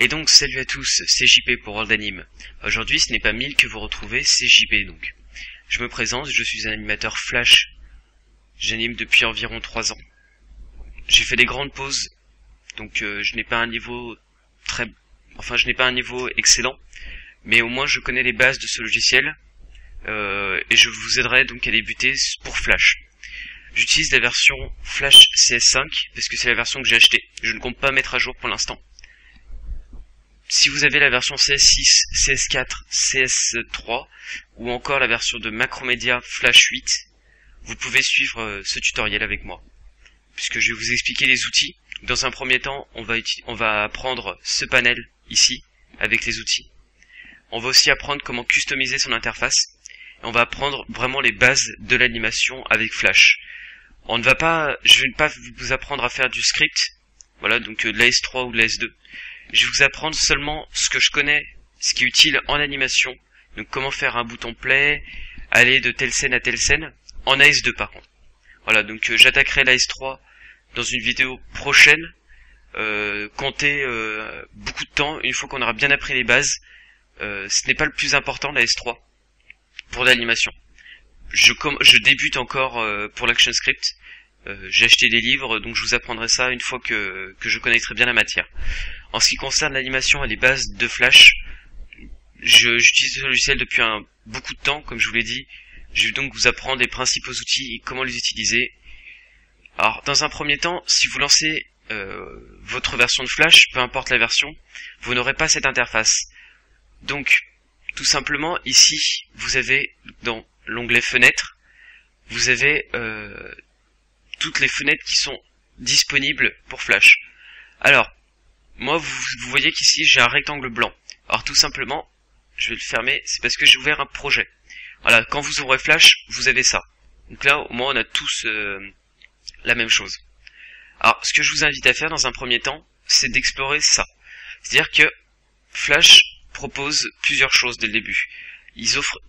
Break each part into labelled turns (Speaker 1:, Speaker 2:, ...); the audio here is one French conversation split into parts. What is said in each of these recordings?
Speaker 1: Et donc, salut à tous, c'est JP pour World Anime. Aujourd'hui, ce n'est pas 1000 que vous retrouvez, c'est JP donc. Je me présente, je suis un animateur Flash. J'anime depuis environ 3 ans. J'ai fait des grandes pauses, donc je n'ai pas un niveau je n'ai pas un niveau excellent, mais au moins je connais les bases de ce logiciel, et je vous aiderai donc à débuter pour Flash. J'utilise la version Flash CS5, parce que c'est la version que j'ai achetée. Je ne compte pas mettre à jour pour l'instant. Si vous avez la version CS6, CS4, CS3 ou encore la version de Macromedia Flash 8, vous pouvez suivre ce tutoriel avec moi, puisque je vais vous expliquer les outils. Dans un premier temps, on va apprendre ce panel ici avec les outils. On va aussi apprendre comment customiser son interface. Et on va apprendre vraiment les bases de l'animation avec Flash. Je vais pas vous apprendre à faire du script, voilà, donc de la S3 ou de la S2. Je vais vous apprendre seulement ce que je connais, ce qui est utile en animation, donc comment faire un bouton play, aller de telle scène à telle scène, en AS2 par contre. Voilà, donc j'attaquerai la S3 dans une vidéo prochaine. Comptez beaucoup de temps, une fois qu'on aura bien appris les bases. Ce n'est pas le plus important, la S3, pour l'animation. Je débute encore pour l'ActionScript. J'ai acheté des livres, donc je vous apprendrai ça une fois que je connaîtrai bien la matière. En ce qui concerne l'animation et les bases de Flash, j'utilise ce logiciel depuis beaucoup de temps, comme je vous l'ai dit. Je vais donc vous apprendre les principaux outils et comment les utiliser. Alors, dans un premier temps, si vous lancez votre version de Flash, peu importe la version, vous n'aurez pas cette interface. Donc, tout simplement, ici, vous avez dans l'onglet Fenêtres, vous avez toutes les fenêtres qui sont disponibles pour Flash. Alors, moi, vous voyez qu'ici, j'ai un rectangle blanc. Alors, tout simplement, je vais le fermer, c'est parce que j'ai ouvert un projet. Voilà, quand vous ouvrez Flash, vous avez ça. Donc là, au moins, on a tous la même chose. Alors, ce que je vous invite à faire dans un premier temps, c'est d'explorer ça. C'est-à-dire que Flash propose plusieurs choses dès le début. Ils offrent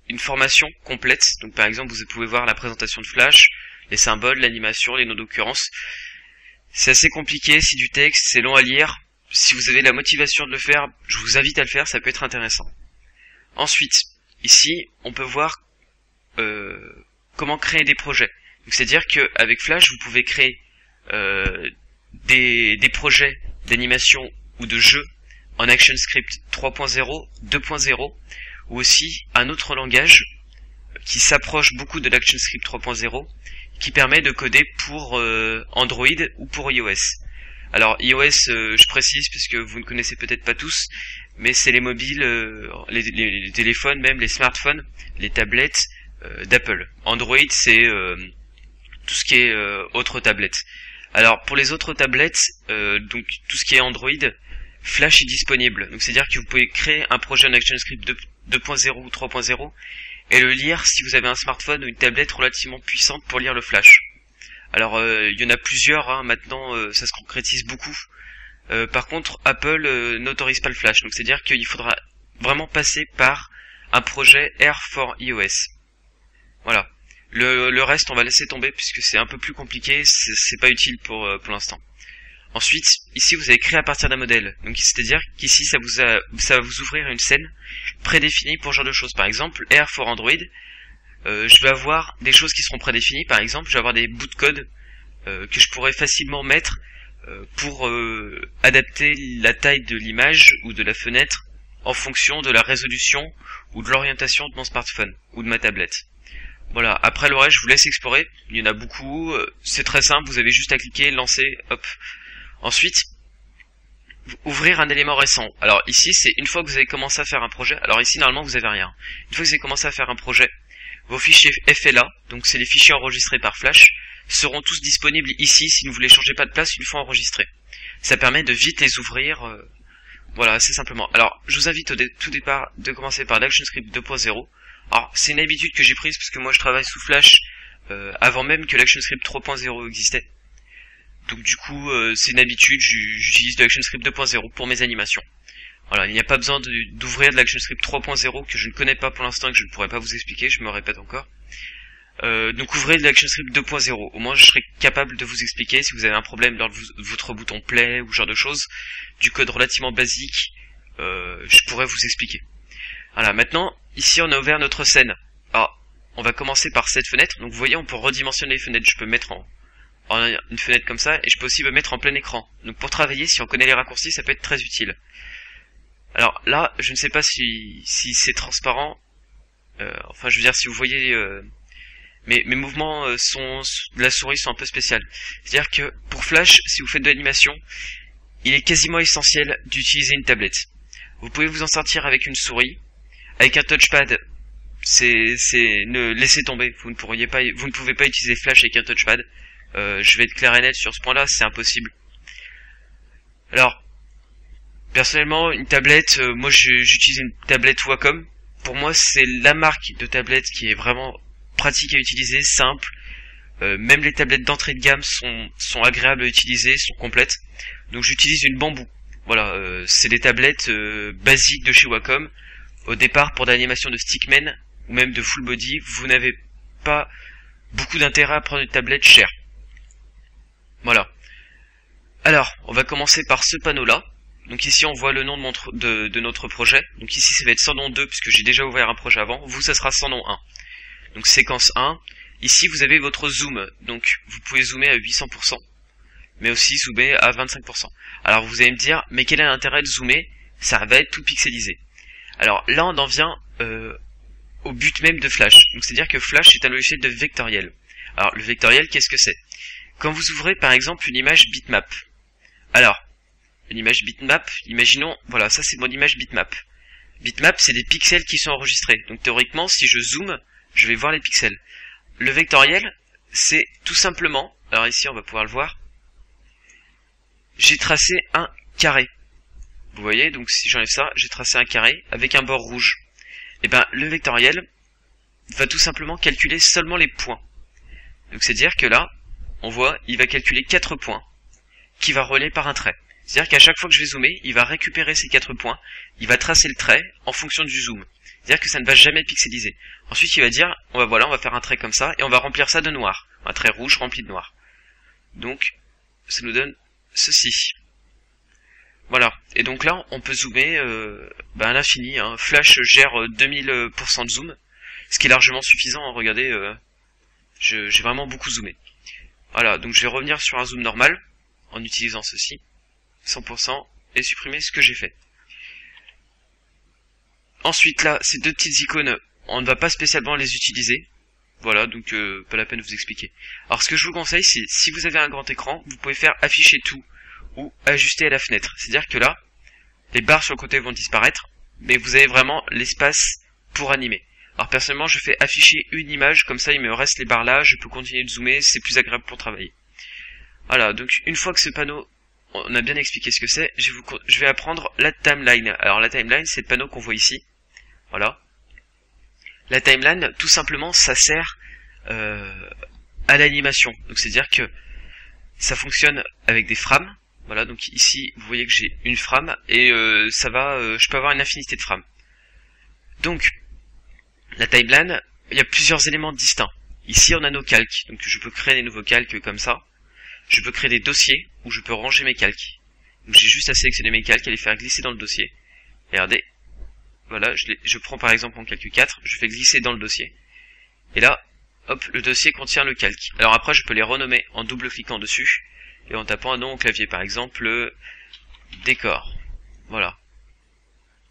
Speaker 1: une formation complète. Donc, par exemple, vous pouvez voir la présentation de Flash, les symboles, l'animation, les noms d'occurrence. C'est assez compliqué, c'est du texte, c'est long à lire. Si vous avez la motivation de le faire, je vous invite à le faire, ça peut être intéressant. Ensuite, ici, on peut voir comment créer des projets. C'est-à-dire qu'avec Flash, vous pouvez créer des projets d'animation ou de jeu en ActionScript 3.0, 2.0, ou aussi un autre langage qui s'approche beaucoup de l'ActionScript 3.0, qui permet de coder pour Android ou pour iOS. Alors iOS, je précise parce que vous ne connaissez peut-être pas tous, mais c'est les mobiles, les téléphones, même les smartphones, les tablettes d'Apple. Android, c'est tout ce qui est autres tablettes. Alors pour les autres tablettes, donc tout ce qui est Android, Flash est disponible. Donc c'est-à-dire que vous pouvez créer un projet en ActionScript 2.0 ou 3.0 et le lire si vous avez un smartphone ou une tablette relativement puissante pour lire le Flash. Alors il y en a plusieurs, hein, maintenant ça se concrétise beaucoup. Par contre, Apple n'autorise pas le Flash. Donc c'est-à-dire qu'il faudra vraiment passer par un projet Air for iOS. Voilà. Le reste, on va laisser tomber puisque c'est un peu plus compliqué, c'est pas utile pour l'instant. Ensuite, ici vous avez créé à partir d'un modèle. Donc c'est-à-dire qu'ici ça va vous ouvrir une scène prédéfinie pour ce genre de choses. Par exemple, Air for Android, je vais avoir des choses qui seront prédéfinies. Par exemple, je vais avoir des bouts de code que je pourrais facilement mettre pour adapter la taille de l'image ou de la fenêtre en fonction de la résolution ou de l'orientation de mon smartphone ou de ma tablette. Voilà, après le reste, je vous laisse explorer. Il y en a beaucoup, c'est très simple, vous avez juste à cliquer, lancer, hop. Ensuite, ouvrir un élément récent. Alors ici, c'est une fois que vous avez commencé à faire un projet. Alors ici, normalement, vous avez rien. Une fois que vous avez commencé à faire un projet, vos fichiers FLA, donc c'est les fichiers enregistrés par Flash, seront tous disponibles ici si vous ne voulez changer pas de place une fois enregistrés. Ça permet de vite les ouvrir, voilà, assez simplement. Alors, je vous invite au tout départ de commencer par l'ActionScript 2.0. Alors, c'est une habitude que j'ai prise parce que moi je travaille sous Flash avant même que l'ActionScript 3.0 existait. Donc du coup, c'est une habitude, j'utilise de l'ActionScript 2.0 pour mes animations. Voilà, il n'y a pas besoin d'ouvrir de l'ActionScript 3.0 que je ne connais pas pour l'instant et que je ne pourrais pas vous expliquer, je me répète encore. Donc ouvrez l'ActionScript 2.0. Au moins je serai capable de vous expliquer si vous avez un problème lors de votre bouton play ou ce genre de choses. Du code relativement basique, je pourrais vous expliquer. Voilà, maintenant, ici on a ouvert notre scène. Alors, on va commencer par cette fenêtre. Donc vous voyez, on peut redimensionner les fenêtres. Je peux mettre en une fenêtre comme ça, et je peux aussi me mettre en plein écran. Donc pour travailler, si on connaît les raccourcis, ça peut être très utile. Alors là, je ne sais pas si c'est transparent. Enfin, je veux dire, si vous voyez... mes mouvements de la souris sont un peu spéciaux. C'est-à-dire que pour Flash, si vous faites de l'animation, il est quasiment essentiel d'utiliser une tablette. Vous pouvez vous en sortir avec une souris, avec un touchpad. Ne laissez tomber. Vous ne pouvez pas utiliser Flash avec un touchpad. Je vais être clair et net sur ce point-là, c'est impossible. Alors, personnellement, une tablette, moi j'utilise une tablette Wacom. Pour moi, c'est la marque de tablette qui est vraiment pratique à utiliser, simple. Même les tablettes d'entrée de gamme sont agréables à utiliser, sont complètes. Donc j'utilise une Bamboo. Voilà, c'est des tablettes basiques de chez Wacom. Au départ, pour de l'animation de stickman ou même de full body, vous n'avez pas beaucoup d'intérêt à prendre une tablette chère. Voilà. Alors, on va commencer par ce panneau-là. Donc ici, on voit le nom de notre projet. Donc ici, ça va être sans nom 2, puisque j'ai déjà ouvert un projet avant. Vous, ça sera sans nom 1. Donc séquence 1. Ici, vous avez votre zoom. Donc, vous pouvez zoomer à 800%. Mais aussi zoomer à 25%. Alors, vous allez me dire, mais quel est l'intérêt de zoomer? Ça va être tout pixelisé. Alors, là, on en vient au but même de Flash. Donc, c'est-à-dire que Flash est un logiciel de vectoriel. Alors, le vectoriel, qu'est-ce que c'est? Quand vous ouvrez, par exemple, une image bitmap. Alors, une image bitmap, imaginons, voilà, ça c'est mon image bitmap. Bitmap, c'est des pixels qui sont enregistrés. Donc, théoriquement, si je zoome, je vais voir les pixels. Le vectoriel, c'est tout simplement, alors ici on va pouvoir le voir, j'ai tracé un carré. Vous voyez, donc si j'enlève ça, j'ai tracé un carré avec un bord rouge. Et ben le vectoriel va tout simplement calculer seulement les points. Donc c'est-à-dire que là, on voit, il va calculer 4 points, qui va relier par un trait. C'est-à-dire qu'à chaque fois que je vais zoomer, il va récupérer ces 4 points, il va tracer le trait en fonction du zoom. C'est-à-dire que ça ne va jamais pixeliser. Ensuite, il va dire, on va faire un trait comme ça, et on va remplir ça de noir. Un trait rouge rempli de noir. Donc, ça nous donne ceci. Voilà. Et donc là, on peut zoomer à l'infini. Hein. Flash gère 2000% de zoom, ce qui est largement suffisant. Hein. Regardez, j'ai vraiment beaucoup zoomé. Voilà, donc je vais revenir sur un zoom normal, en utilisant ceci, 100%, et supprimer ce que j'ai fait. Ensuite là, ces deux petites icônes, on ne va pas spécialement les utiliser. Voilà, donc pas la peine de vous expliquer. Alors ce que je vous conseille, c'est si vous avez un grand écran, vous pouvez faire afficher tout ou ajuster à la fenêtre. C'est-à-dire que là, les barres sur le côté vont disparaître, mais vous avez vraiment l'espace pour animer. Alors personnellement, je fais afficher une image, comme ça il me reste les barres là, je peux continuer de zoomer, c'est plus agréable pour travailler. Voilà, donc une fois que ce panneau, on a bien expliqué ce que c'est, je vais apprendre la timeline. Alors la timeline, c'est le panneau qu'on voit ici. Voilà. La timeline, tout simplement, ça sert à l'animation. Donc c'est-à-dire que ça fonctionne avec des frames. Voilà, donc ici, vous voyez que j'ai une frame et je peux avoir une infinité de frames. Donc, la timeline, il y a plusieurs éléments distincts. Ici, on a nos calques. Donc je peux créer des nouveaux calques comme ça. Je peux créer des dossiers où je peux ranger mes calques. Donc j'ai juste à sélectionner mes calques et les faire glisser dans le dossier. Et regardez. Voilà, je prends par exemple mon calque 4, je fais glisser dans le dossier. Et là, hop, le dossier contient le calque. Alors après, je peux les renommer en double-cliquant dessus et en tapant un nom au clavier. Par exemple, décor. Voilà.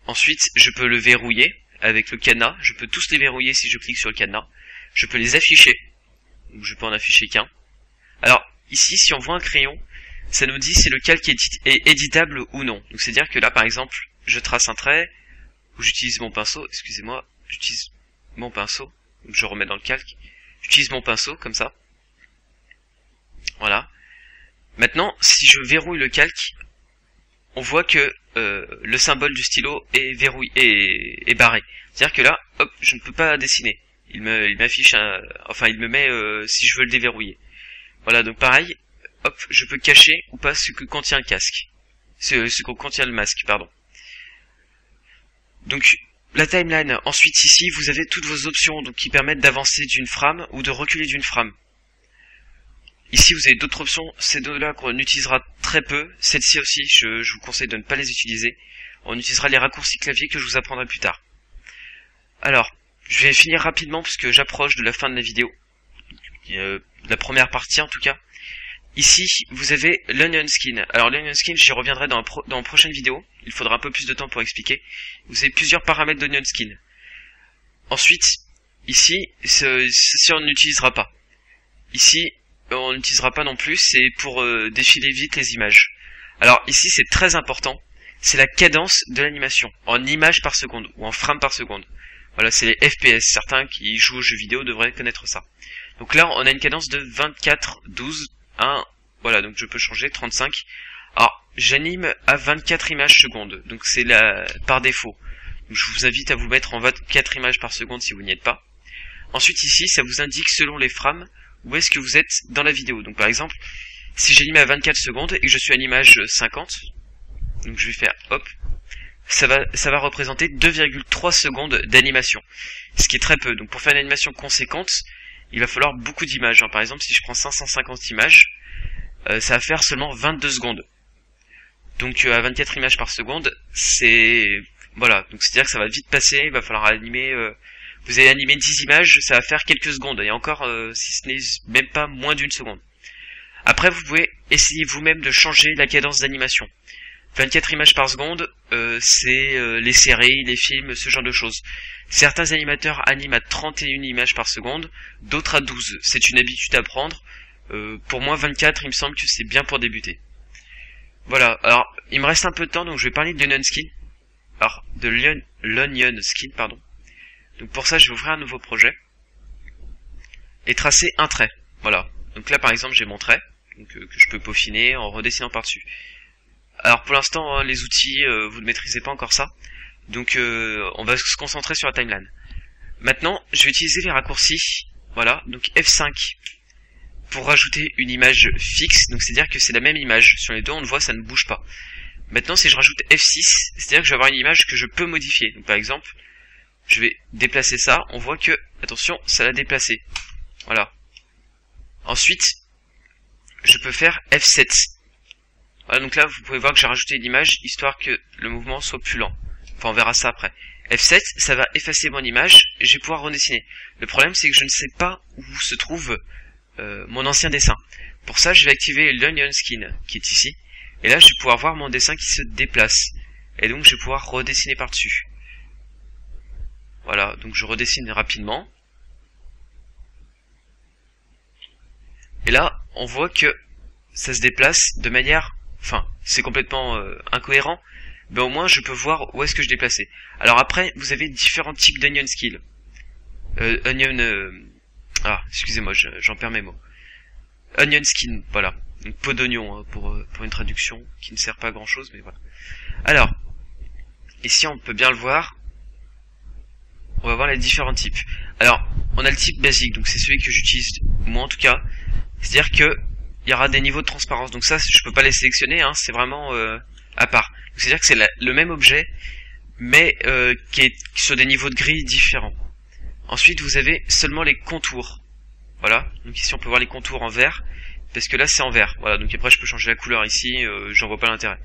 Speaker 1: Ensuite, je peux le verrouiller avec le cadenas. Je peux tous les verrouiller si je clique sur le cadenas. Je peux les afficher. Donc je peux en afficher qu'un. Alors, ici, si on voit un crayon, ça nous dit si le calque est éditable ou non. Donc c'est-à-dire que là, par exemple, je trace un trait, où j'utilise mon pinceau, excusez-moi, j'utilise mon pinceau, donc je remets dans le calque, j'utilise mon pinceau, comme ça. Voilà. Maintenant, si je verrouille le calque, on voit que le symbole du stylo est verrouillé, est barré. C'est-à-dire que là, hop, je ne peux pas dessiner. Il m'affiche il me met si je veux le déverrouiller. Voilà, donc pareil, hop, je peux cacher ou pas ce que contient le casque. Ce que contient le masque, pardon. Donc, la timeline. Ensuite ici vous avez toutes vos options donc qui permettent d'avancer d'une frame ou de reculer d'une frame. Ici vous avez d'autres options, ces deux-là qu'on utilisera très peu. Celles-ci aussi, je vous conseille de ne pas les utiliser. On utilisera les raccourcis clavier que je vous apprendrai plus tard. Alors, je vais finir rapidement puisque j'approche de la fin de la vidéo. La première partie en tout cas. Ici, vous avez l'Onion Skin. Alors l'Onion Skin, j'y reviendrai dans une prochaine vidéo. Il faudra un peu plus de temps pour expliquer. Vous avez plusieurs paramètres d'Onion Skin. Ensuite, ici, ceci on n'utilisera pas. Ici, on n'utilisera pas non plus, c'est pour défiler vite les images. Alors ici c'est très important, c'est la cadence de l'animation, en images par seconde, ou en frames par seconde. Voilà, c'est les FPS, certains qui jouent aux jeux vidéo devraient connaître ça. Donc là on a une cadence de 24, 12, 1, voilà, donc je peux changer, 35. Alors j'anime à 24 images secondes, donc c'est par défaut. Donc, je vous invite à vous mettre en 24 images par seconde si vous n'y êtes pas. Ensuite ici, ça vous indique selon les frames, où est-ce que vous êtes dans la vidéo. Donc par exemple, si j'anime à 24 secondes et que je suis à l'image 50, donc je vais faire hop, ça va représenter 2,3 secondes d'animation, ce qui est très peu. Donc pour faire une animation conséquente, il va falloir beaucoup d'images. Par exemple, si je prends 550 images, ça va faire seulement 22 secondes. Donc à 24 images par seconde, c'est voilà, donc c'est-à-dire que ça va vite passer, il va falloir animer vous allez animer 10 images, ça va faire quelques secondes, et encore, si ce n'est même pas moins d'une seconde. Après, vous pouvez essayer vous-même de changer la cadence d'animation. 24 images par seconde, c'est les séries, les films, ce genre de choses. Certains animateurs animent à 31 images par seconde, d'autres à 12. C'est une habitude à prendre. Pour moi, 24, il me semble que c'est bien pour débuter. Voilà, alors, il me reste un peu de temps, donc je vais parler de l'Onion Skin. Alors, de l'Onion Skin, pardon. Donc pour ça, je vais ouvrir un nouveau projet et tracer un trait. Voilà. Donc là, par exemple, j'ai mon trait donc, que je peux peaufiner en redessinant par-dessus. Alors pour l'instant, hein, les outils, vous ne maîtrisez pas encore ça. Donc on va se concentrer sur la timeline. Maintenant, je vais utiliser les raccourcis. Voilà. Donc F5 pour rajouter une image fixe. Donc c'est-à-dire que c'est la même image. Sur les deux, on le voit, ça ne bouge pas. Maintenant, si je rajoute F6, c'est-à-dire que je vais avoir une image que je peux modifier. Donc par exemple, je vais déplacer ça, on voit que, attention, ça l'a déplacé. Voilà. Ensuite, je peux faire F7. Voilà, donc là, vous pouvez voir que j'ai rajouté une image, histoire que le mouvement soit plus lent. Enfin, on verra ça après. F7, ça va effacer mon image, et je vais pouvoir redessiner. Le problème, c'est que je ne sais pas où se trouve mon ancien dessin. Pour ça, je vais activer l'Onion Skin, qui est ici. Et là, je vais pouvoir voir mon dessin qui se déplace. Et donc, je vais pouvoir redessiner par-dessus. Voilà, donc je redessine rapidement. Et là, on voit que ça se déplace de manière... Enfin, c'est complètement incohérent, mais au moins je peux voir où est-ce que je déplaçais. Alors après, vous avez différents types d'Onion Skin. Excusez-moi, j'en perds mes mots. Onion Skin, voilà. Donc peau d'oignon, hein, pour une traduction qui ne sert pas à grand chose, mais voilà. Alors, ici on peut bien le voir. On va voir les différents types. Alors, on a le type basique, donc c'est celui que j'utilise, moi en tout cas. C'est-à-dire que il y aura des niveaux de transparence. Donc ça, je peux pas les sélectionner, hein, c'est vraiment à part. C'est-à-dire que c'est le même objet, mais qui est sur des niveaux de gris différents. Ensuite, vous avez seulement les contours. Voilà, donc ici on peut voir les contours en vert, parce que là c'est en vert. Voilà, donc après je peux changer la couleur ici, j'en vois pas l'intérêt.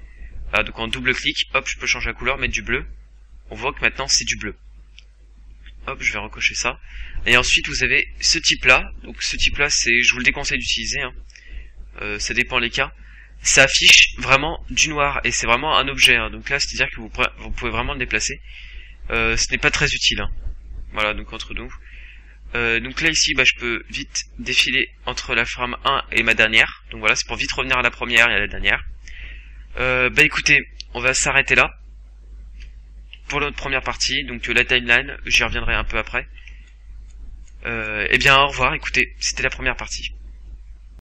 Speaker 1: Voilà, donc en double clic, hop, je peux changer la couleur, mettre du bleu. On voit que maintenant c'est du bleu. Hop, je vais recocher ça. Et ensuite, vous avez ce type-là. Donc, ce type-là, je vous le déconseille d'utiliser. Hein. Ça dépend les cas. Ça affiche vraiment du noir. Et c'est vraiment un objet. Hein. Donc là, c'est-à-dire que vous pouvez vraiment le déplacer. Ce n'est pas très utile. Hein. Voilà, donc entre nous. Donc là, ici, je peux vite défiler entre la frame 1 et ma dernière. Donc voilà, c'est pour vite revenir à la première et à la dernière. Écoutez, on va s'arrêter là. Pour notre première partie, donc la timeline, j'y reviendrai un peu après. Eh bien, au revoir, écoutez, c'était la première partie.